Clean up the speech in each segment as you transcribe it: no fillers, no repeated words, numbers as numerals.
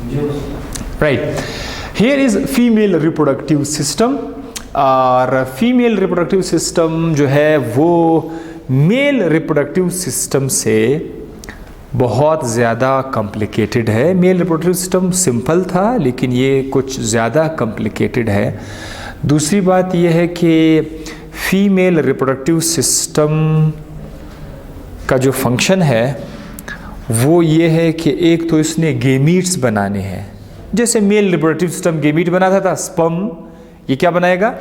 Right, here is female reproductive system. और female reproductive system जो है वो मेल रिप्रोडक्टिव सिस्टम से बहुत ज़्यादा कॉम्प्लिकेटेड है। मेल रिप्रोडक्टिव सिस्टम सिंपल था, लेकिन ये कुछ ज़्यादा कॉम्प्लिकेटेड है। दूसरी बात यह है कि फीमेल रिप्रोडक्टिव सिस्टम का जो फंक्शन है वो ये है कि एक तो इसने गेमीट्स बनाने हैं। जैसे मेल रिप्रोडक्टिव सिस्टम गेमीट बनाता था, स्पर्म, ये क्या बनाएगा?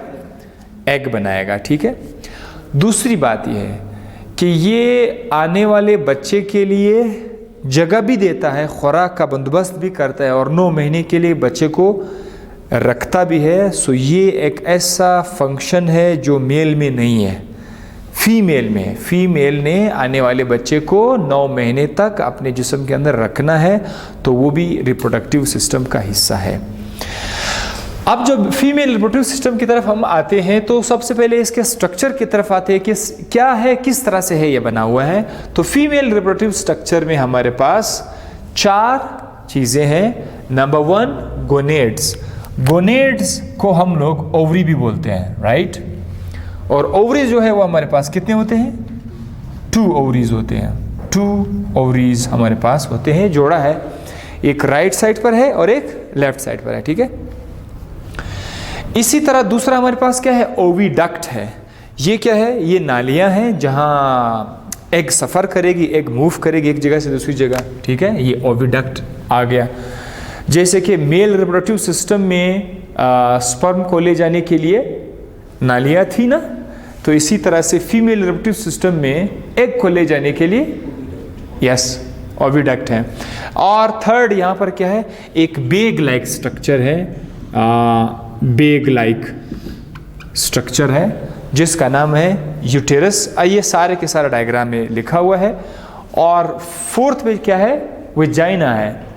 एग बनाएगा, ठीक है। दूसरी बात यह है कि ये आने वाले बच्चे के लिए जगह भी देता है, खुराक का बंदोबस्त भी करता है और 9 महीने के लिए बच्चे को रखता भी है। सो ये एक ऐसा फंक्शन है जो मेल में नहीं है, फीमेल में है। फीमेल ने आने वाले बच्चे को 9 महीने तक अपने जिस्म के अंदर रखना है, तो वो भी रिप्रोडक्टिव सिस्टम का हिस्सा है। अब जब फीमेल रिप्रोडक्टिव सिस्टम की तरफ हम आते हैं तो सबसे पहले इसके स्ट्रक्चर की तरफ आते हैं कि क्या है, किस तरह से है ये बना हुआ है। तो फीमेल रिप्रोडक्टिव स्ट्रक्चर में हमारे पास 4 चीज़ें हैं। Number 1, gonads. गोनेड्स को हम लोग ओवरी भी बोलते हैं, राइट। और ओवरीज जो है वो हमारे पास कितने होते हैं? 2 ओवरीज होते हैं। 2 ओवरीज हमारे पास होते हैं, जोड़ा है, एक राइट साइड पर है और एक लेफ्ट साइड पर है, ठीक है। इसी तरह दूसरा हमारे पास क्या है? ओविडक्ट है। ये क्या है? ये नालियां हैं जहां एग सफ़र करेगी, एग मूव करेगी एक जगह से दूसरी जगह, ठीक है। ये ओविडक्ट आ गया। जैसे कि मेल रिप्रोडक्टिव सिस्टम में स्पर्म को ले जाने के लिए नालियां थी ना, तो इसी तरह से फीमेल रिप्रोडक्टिव सिस्टम में एग को ले जाने के लिए यस ओविडक्ट है। और थर्ड यहाँ पर क्या है? एक बेग लाइक स्ट्रक्चर है, बेग लाइक स्ट्रक्चर है जिसका नाम है यूटेरस। ये सारे के सारे डायग्राम में लिखा हुआ है। और फोर्थ में क्या है? वेजाइना है।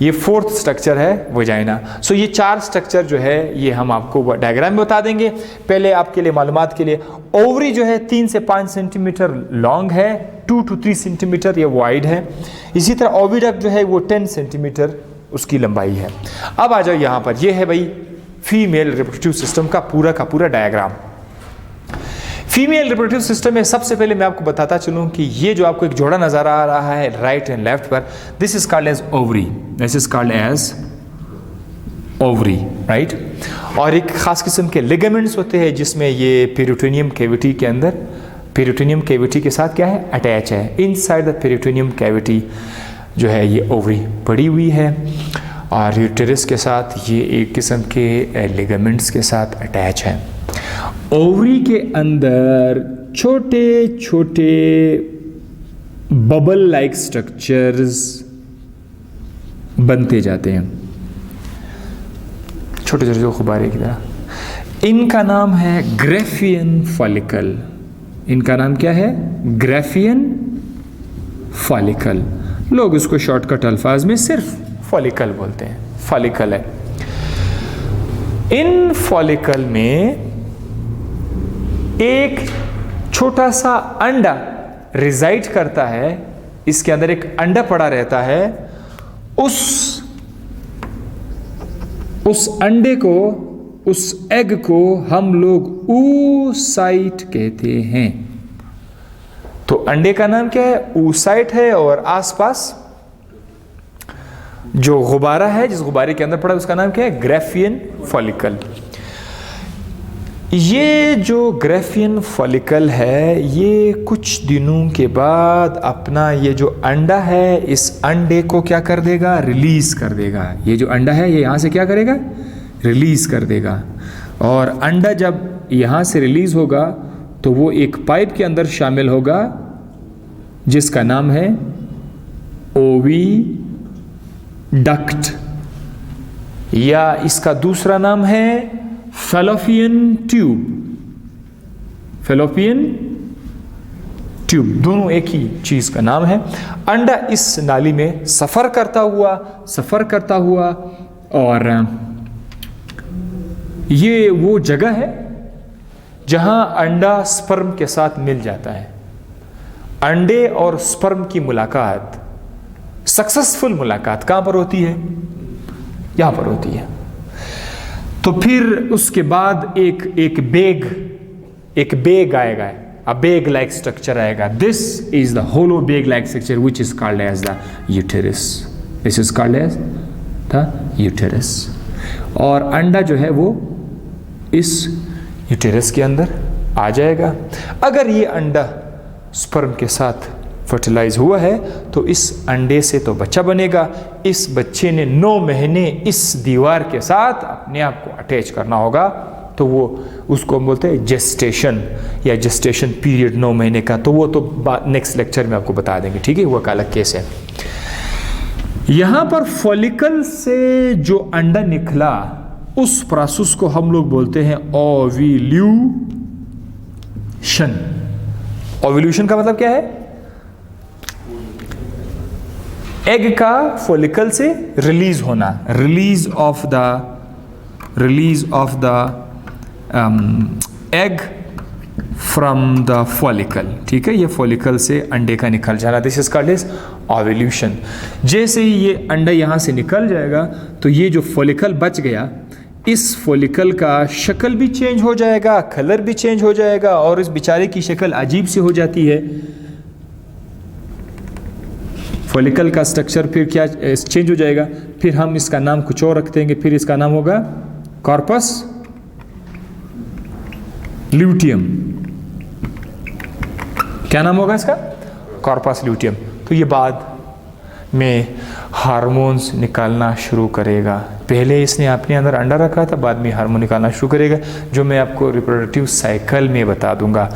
ये फोर्थ स्ट्रक्चर है, वेजाइना। सो ये 4 स्ट्रक्चर जो है ये हम आपको डायग्राम में बता देंगे। पहले आपके लिए मालूमात के लिए, ओवरी जो है 3 से 5 सेंटीमीटर लॉन्ग है, 2 to 3 सेंटीमीटर ये वाइड है। इसी तरह ओविडक्ट जो है वो 10 सेंटीमीटर उसकी लंबाई है। अब आ जाओ यहाँ पर, ये है भाई फीमेल रिप्रोडक्टिव सिस्टम का पूरा डायग्राम। फीमेल रिप्रोडक्टिव सिस्टम में सबसे पहले मैं आपको बताता चलूं कि ये जो आपको एक जोड़ा नजर आ रहा है राइट एंड लेफ्ट पर, this is called as ovary, this is called as ovary, right. और एक खास किस्म के लिगामेंट्स होते हैं जिसमें ये पेरिटोनियम कैविटी के अंदर, पेरिटोनियम कैविटी के साथ क्या है? अटैच है। इनसाइड द पेरिटोनियम कैविटी जो है ये ओवरी पड़ी हुई है और यूटेरस के साथ ये एक किस्म के लिगामेंट्स के साथ अटैच है। ओवरी के अंदर छोटे छोटे बबल लाइक स्ट्रक्चर्स बनते जाते हैं, छोटे छोटे गुब्बारे की तरह। इनका नाम है ग्राफियन फॉलिकल। इनका नाम क्या है? Graafian follicle. लोग उसको शॉर्टकट अल्फाज में सिर्फ फॉलिकल बोलते हैं, फॉलिकल है। इन फॉलिकल में एक छोटा सा अंडा रिजाइड करता है, इसके अंदर एक अंडा पड़ा रहता है। उस अंडे को, उस एग को हम लोग oocyte कहते हैं। तो अंडे का नाम क्या है? oocyte है। और आसपास जो गुब्बारा है, जिस गुब्बारे के अंदर पड़ा है, उसका नाम क्या है? Graafian follicle. ये जो ग्राफियन फॉलिकल है ये कुछ दिनों के बाद अपना ये जो अंडा है, इस अंडे को क्या कर देगा? रिलीज कर देगा। ये जो अंडा है ये यहाँ से क्या करेगा? रिलीज कर देगा। और अंडा जब यहाँ से रिलीज होगा तो वो एक पाइप के अंदर शामिल होगा जिसका नाम है ओविडक्ट, या इसका दूसरा नाम है फैलोपियन ट्यूब। फैलोपियन ट्यूब, दोनों एक ही चीज का नाम है। अंडा इस नाली में सफर करता हुआ और ये वो जगह है जहां अंडा स्पर्म के साथ मिल जाता है। अंडे और स्पर्म की मुलाकात सक्सेसफुल मुलाकात कहाँ पर होती है? यहाँ पर होती है। तो फिर उसके बाद एक बेग आएगा, a bag like structure आएगा. This is the hollow bag like structure which is called as the uterus. This is called as the uterus. और अंडा जो है वो इस यूटेरस के अंदर आ जाएगा। अगर ये अंडा स्पर्म के साथ फर्टिलाइज हुआ है तो इस अंडे से तो बच्चा बनेगा। इस बच्चे ने 9 महीने इस दीवार के साथ अपने आप को अटैच करना होगा, तो वो उसको हम बोलते हैं जेस्टेशन या जेस्टेशन पीरियड 9 महीने का। तो वो तो नेक्स्ट लेक्चर में आपको बता देंगे, ठीक है, वो एक अलग केस है। यहाँ पर फॉलिकल से जो अंडा निकला उस प्रोसेस को हम लोग बोलते हैं ओव्यूल्यूशन। ओव्यूल्यूशन का मतलब क्या है? एग का फॉलिकल से रिलीज होना, release of the egg from the follicle, ठीक है। ये फॉलिकल से अंडे का निकल जाना, दिस इज कॉल्ड एज ओव्यूल्यूशन। जैसे ही ये अंडा यहाँ से निकल जाएगा तो ये जो फॉलिकल बच गया, इस फॉलिकल का शक्ल भी चेंज हो जाएगा, कलर भी चेंज हो जाएगा, और इस बेचारे की शक्ल अजीब सी हो जाती है। फॉलिकल का स्ट्रक्चर फिर क्या चेंज हो जाएगा, फिर हम इसका नाम कुछ और रख देंगे, फिर इसका नाम होगा कॉर्पस ल्यूटियम। क्या नाम होगा इसका? Corpus luteum. तो ये बाद में हार्मोन्स निकालना शुरू करेगा। पहले इसने अपने अंदर अंडा रखा था, बाद में हार्मोन निकालना शुरू करेगा, जो मैं आपको रिप्रोडक्टिव साइकिल में बता दूंगा।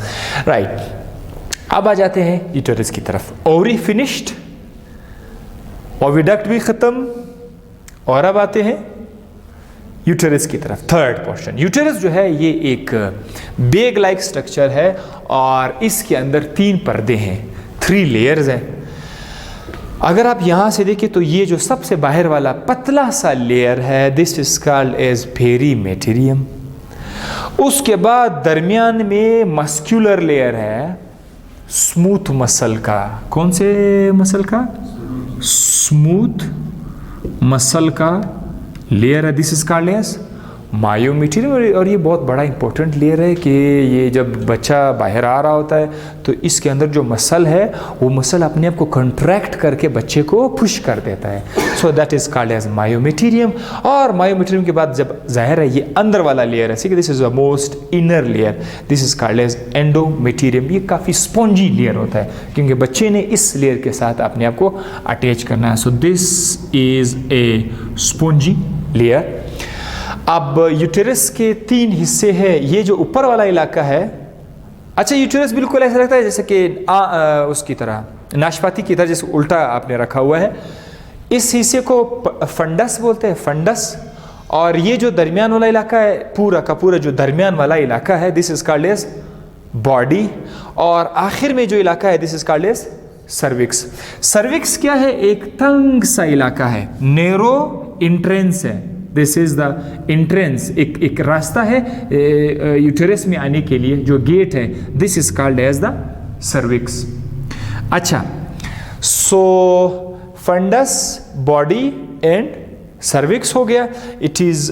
राइट, अब आ जाते हैं यूटेरस की तरफ। ओवरी फिनिश्ड, ओविडक्ट भी खत्म, और अब आते हैं यूटेरस की तरफ। थर्ड पोर्शन, यूटेरस जो है ये एक बेग लाइक स्ट्रक्चर है और इसके अंदर 3 पर्दे हैं, 3 लेयर्स हैं। अगर आप यहाँ से देखें तो ये जो सबसे बाहर वाला पतला सा लेयर है, दिस इज कॉल्ड एज पेरीमेटेरियम। उसके बाद दरमियान में मस्कुलर लेयर है, स्मूथ मसल का। कौन से मसल का? स्मूथ मसल का लेयर है, this is called as myometrium. और ये बहुत बड़ा इंपॉर्टेंट लेयर है कि ये जब बच्चा बाहर आ रहा होता है तो इसके अंदर जो मसल है वो मसल अपने आप को कंट्रैक्ट करके बच्चे को पुश कर देता है। So that is called as myometrium. और मायोमेटेरियम के बाद जब जाहिर है ये अंदर वाला लेयर है, this is the most inner layer, this is called as endometrium. ये काफ़ी स्पॉन्जी लेयर होता है क्योंकि बच्चे ने इस लेयर के साथ अपने आप को अटैच करना है। So this is a spongy layer. अब यूटेरस के 3 हिस्से हैं। ये जो ऊपर वाला इलाका है, अच्छा यूटेरस बिल्कुल ऐसा लगता है जैसे कि उसकी तरह, नाशपाती की तरह, जैसे उल्टा आपने रखा हुआ है। इस हिस्से को फंडस बोलते हैं, फंडस। और ये जो दरमियान वाला इलाका है, पूरा का पूरा जो दरमियान वाला इलाका है, this is called as body. और आखिर में जो इलाका है, this is called as cervix. Cervix क्या है? एक तंग सा इलाका है, नैरो इंट्रेंस है, दिस इज द इंट्रेंस, एक रास्ता है यूटेरस में आने के लिए, जो गेट है, this is called as the cervix. अच्छा, so fundus, body and cervix हो गया। इट इज़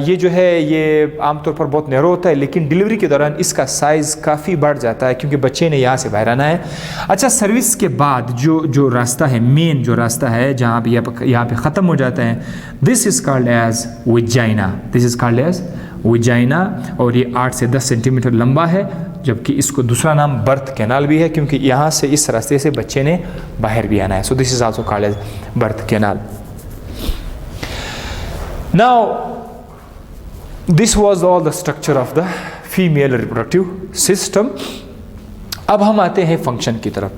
ये जो है ये आमतौर पर बहुत नैरो होता है, लेकिन डिलीवरी के दौरान इसका साइज़ काफ़ी बढ़ जाता है क्योंकि बच्चे ने यहाँ से बाहर आना है। अच्छा, सर्विस के बाद जो रास्ता है, मेन जो रास्ता है जहाँ पे यहाँ पे ख़त्म हो जाता है, this is called as vagina, this is called as vagina. और ये 8 से 10 सेंटीमीटर लंबा है, जबकि इसको दूसरा नाम बर्थ कैनाल भी है क्योंकि यहाँ से इस रास्ते से बच्चे ने बाहर भी आना है। So this is also called as birth canal. Now, this was all the structure of the female reproductive system. अब हम आते हैं फंक्शन की तरफ।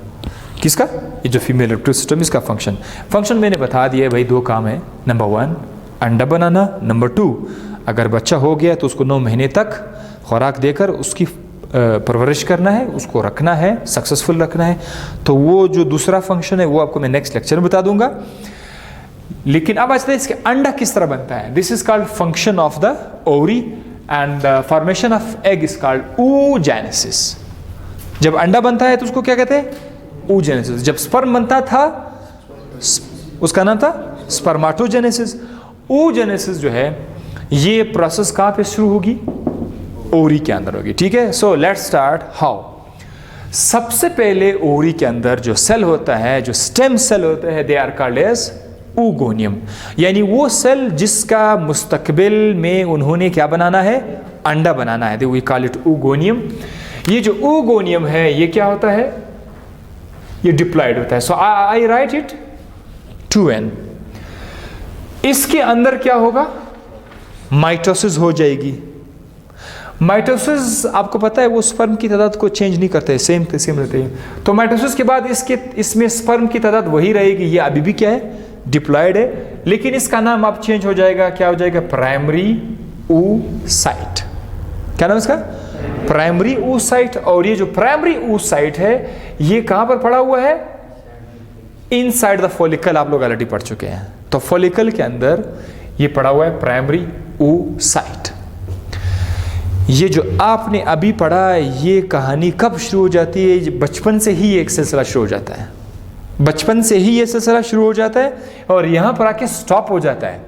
किसका? ये जो फीमेल रिप्रोडक्टिव सिस्टम, इसका फंक्शन मैंने बता दिया है भाई। 2 काम है, नंबर 1 अंडा बनाना, नंबर 2 अगर बच्चा हो गया तो उसको 9 महीने तक खुराक देकर उसकी परवरिश करना है, उसको रखना है, सक्सेसफुल रखना है। तो वो जो दूसरा फंक्शन है वो आपको मैं नेक्स्ट लेक्चर में बता दूंगा। लेकिन अब आते हैं इसके अंडा किस तरह बनता है। This is called function of the ovary and formation of egg is called oogenesis। जब अंडा बनता है तो उसको क्या कहते हैं? oogenesis। जब स्पर्म बनता था उसका नाम था स्पर्माटोजेनेसिस। oogenesis जो है ये प्रोसेस कहाँ पे शुरू होगी? ओवरी के अंदर होगी, ठीक है। So let's start how. सबसे पहले ओवरी के अंदर जो सेल होता है, जो स्टेम सेल होता है, दे आर कॉल्ड एज oogoनियम, यानी वो सेल जिसका मुस्तकबिल में उन्होंने क्या बनाना है? अंडा बनाना है। वी कॉल इट oogoनियम। ये जो oogoनियम है ये क्या होता है? ये डिप्लॉयड होता है। सो आई राइट इट 2n। इसके अंदर क्या होगा? माइटोसिस हो जाएगी। माइटोसिस आपको पता है वो स्पर्म की तादाद को चेंज नहीं करते, सेम रहते हैं। तो माइटोसिस के बाद इसमें स्पर्म की तादाद वही रहेगी। ये अभी भी क्या है? डिप्लॉयड है, लेकिन इसका नाम अब चेंज हो जाएगा। क्या हो जाएगा? Primary oocyte। क्या नाम इसका? Primary oocyte। और ये जो प्राइमरी oocyte है ये कहां पर पड़ा हुआ है? Inside the follicle. आप लोग ऑलरेडी पढ़ चुके हैं। तो फॉलिकल के अंदर ये पड़ा हुआ है प्राइमरी oocyte। ये जो आपने अभी पढ़ा, ये कहानी कब शुरू हो जाती है? बचपन से ही एक सिलसिला शुरू हो जाता है। बचपन से ही ये सिलसिला शुरू हो जाता है और यहां पर आके स्टॉप हो जाता है।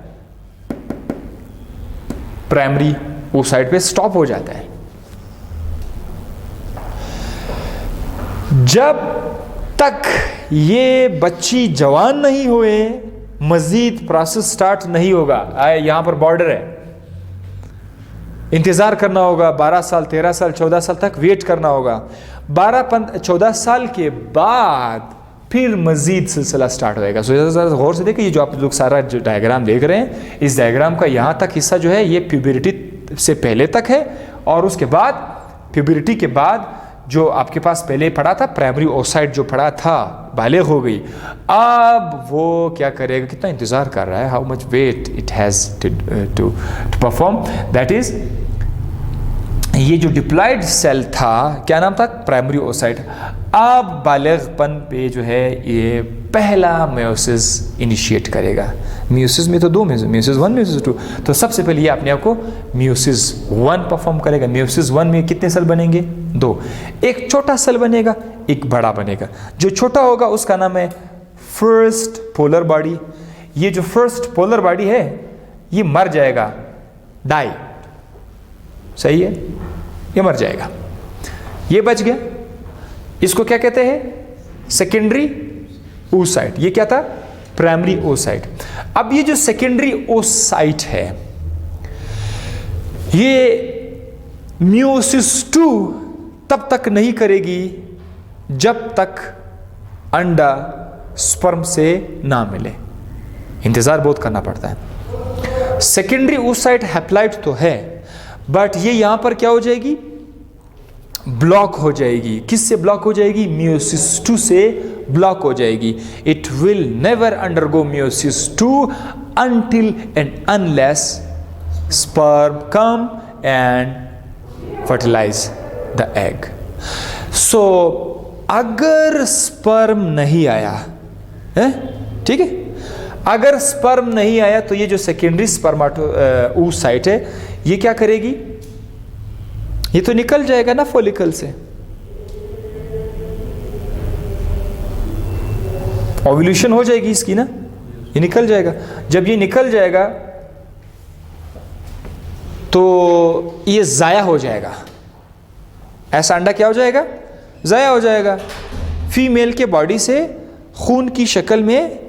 प्राइमरी oocyte पे स्टॉप हो जाता है। जब तक ये बच्ची जवान नहीं हुए, मजीद प्रोसेस स्टार्ट नहीं होगा। यहां पर बॉर्डर है, इंतजार करना होगा। 12 साल, 13 साल, 14 साल तक वेट करना होगा। 14 साल के बाद फिर मजीद सिलसिला स्टार्ट होएगा। सो गौर से देखिए, ये जो आप लोग सारा जो डायग्राम देख रहे हैं, इस डायग्राम का यहाँ तक हिस्सा जो है ये प्यूबरिटी से पहले तक है, और उसके बाद प्यूबरिटी के बाद जो आपके पास पहले पढ़ा था प्राइमरी oocyte जो पढ़ा था, बालिग हो गई। अब वो क्या करेगा? कितना इंतजार कर रहा है? How much wait it has to perform. That is ये जो डिप्लॉयड सेल था, क्या नाम था? Primary oocyte। अब बालिगपन पे जो है ये पहला मेयोसिस इनिशिएट करेगा। मेयोसिस में तो 2 मेयोसिस 1, मेयोसिस 2। तो सबसे पहले ये अपने आप को मेयोसिस 1 परफॉर्म करेगा। मेयोसिस 1 में कितने सेल बनेंगे? 2। एक छोटा सेल बनेगा, एक बड़ा बनेगा। जो छोटा होगा उसका नाम है फर्स्ट पोलर बॉडी। ये जो फर्स्ट पोलर बॉडी है ये मर जाएगा, डाई, सही है, ये मर जाएगा। ये बच गया। इसको क्या कहते हैं? Secondary oocyte। ये क्या था? Primary oocyte। अब ये जो सेकेंडरी oocyte है ये meiosis 2 तब तक नहीं करेगी जब तक अंडा स्पर्म से ना मिले। इंतजार बहुत करना पड़ता है। सेकेंडरी oocyte हैप्लॉइड तो है, बट ये यहां पर क्या हो जाएगी? ब्लॉक हो जाएगी। किससे ब्लॉक हो जाएगी? meiosis 2 से ब्लॉक हो जाएगी। It will never undergo meiosis 2 until and unless sperm come and fertilize the egg. So अगर स्पर्म नहीं आया, ठीक है, अगर स्पर्म नहीं आया तो ये जो सेकेंडरी oocyte है ये क्या करेगी? ये तो निकल जाएगा ना फॉलिकल से। ओव्यूलेशन हो जाएगी इसकी ना, ये निकल जाएगा। जब ये निकल जाएगा तो ये जाया हो जाएगा। ऐसा अंडा क्या हो जाएगा? जाया हो जाएगा। फीमेल के बॉडी से खून की शक्ल में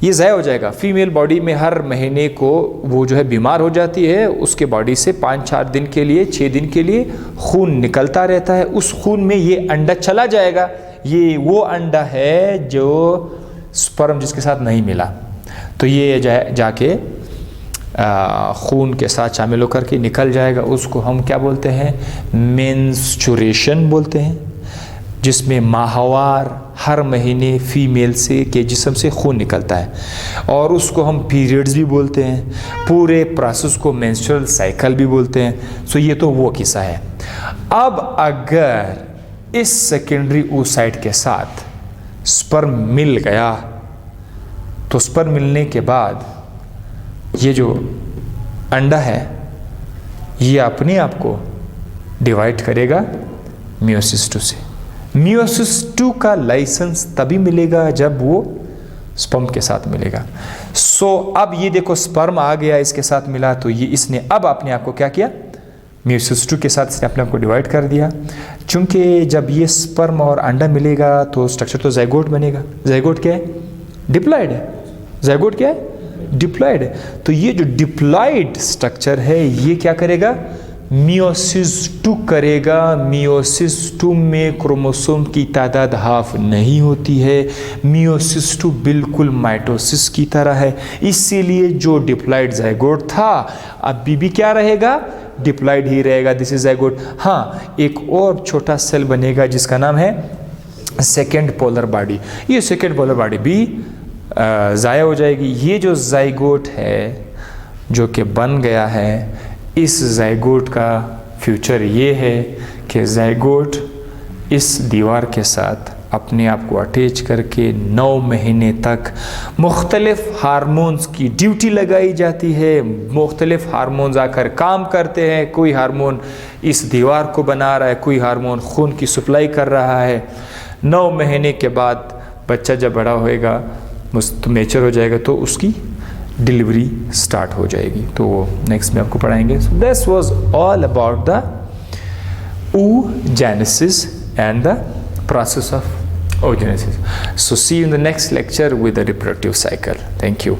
ये ज़ाया हो जाएगा। फीमेल बॉडी में हर महीने को वो जो है बीमार हो जाती है, उसके बॉडी से 5-4 दिन के लिए, 6 दिन के लिए खून निकलता रहता है। उस खून में ये अंडा चला जाएगा। ये वो अंडा है जो स्पर्म जिसके साथ नहीं मिला, तो ये जाके खून के साथ शामिल होकर के निकल जाएगा। उसको हम क्या बोलते हैं? मेंस्ट्रुएशन बोलते हैं, जिसमें माहवार हर महीने फीमेल से के जिस्म से खून निकलता है, और उसको हम पीरियड्स भी बोलते हैं। पूरे प्रोसेस को मेंस्ट्रुअल साइकिल भी बोलते हैं। सो ये तो वो किस्सा है। अब अगर इस सेकेंडरी oocyte के साथ स्पर्म मिल गया तो स्पर्म मिलने के बाद ये जो अंडा है ये अपने आप को डिवाइड करेगा meiosis 2 से। meiosis 2 का लाइसेंस तभी मिलेगा जब वो स्पर्म के साथ मिलेगा। सो अब ये देखो स्पर्म आ गया इसके साथ मिला, तो ये इसने अब अपने आप को क्या किया, मेयोसिस 2 के साथ इसने अपने आप को डिवाइड कर दिया। चूंकि जब ये स्पर्म और अंडा मिलेगा तो स्ट्रक्चर तो ज़ाइगोट बनेगा। ज़ाइगोट क्या है, डिप्लॉयड है। ज़ाइगोट क्या है, डिप्लॉयड है। तो ये जो डिप्लॉयड स्ट्रक्चर है ये क्या करेगा, मियोसिस 2 करेगा। मियोसिस 2 में क्रोमोसोम की तादाद हाफ नहीं होती है। मियोसिस 2 बिल्कुल माइटोसिस की तरह है, इसीलिए जो डिप्लॉयड ज़ाइगोट था अभी भी क्या रहेगा, डिप्लॉयड ही रहेगा। This is zygote. हाँ, एक और छोटा सेल बनेगा जिसका नाम है सेकेंड पोलर बॉडी। ये सेकेंड पोलर बॉडी भी ज़ाया हो जाएगी। ये जो ज़ाइगोट है जो कि बन गया है, इस ज़ाइगोट का फ्यूचर ये है कि ज़ाइगोट इस दीवार के साथ अपने आप को अटैच करके 9 महीने तक मुख्तलिफ हार्मोन्स की ड्यूटी लगाई जाती है। मुख्तलिफ हार्मोन्स आकर काम करते हैं। कोई हार्मोन इस दीवार को बना रहा है, कोई हार्मोन खून की सप्लाई कर रहा है। 9 महीने के बाद बच्चा जब बड़ा होएगा, मैच्योर हो जाएगा, तो उसकी डिलीवरी स्टार्ट हो जाएगी। तो वो नेक्स्ट में आपको पढ़ाएंगे। So this was all about the oogenesis and the process of oogenesis. So see you in the next lecture with the reproductive cycle. Thank you.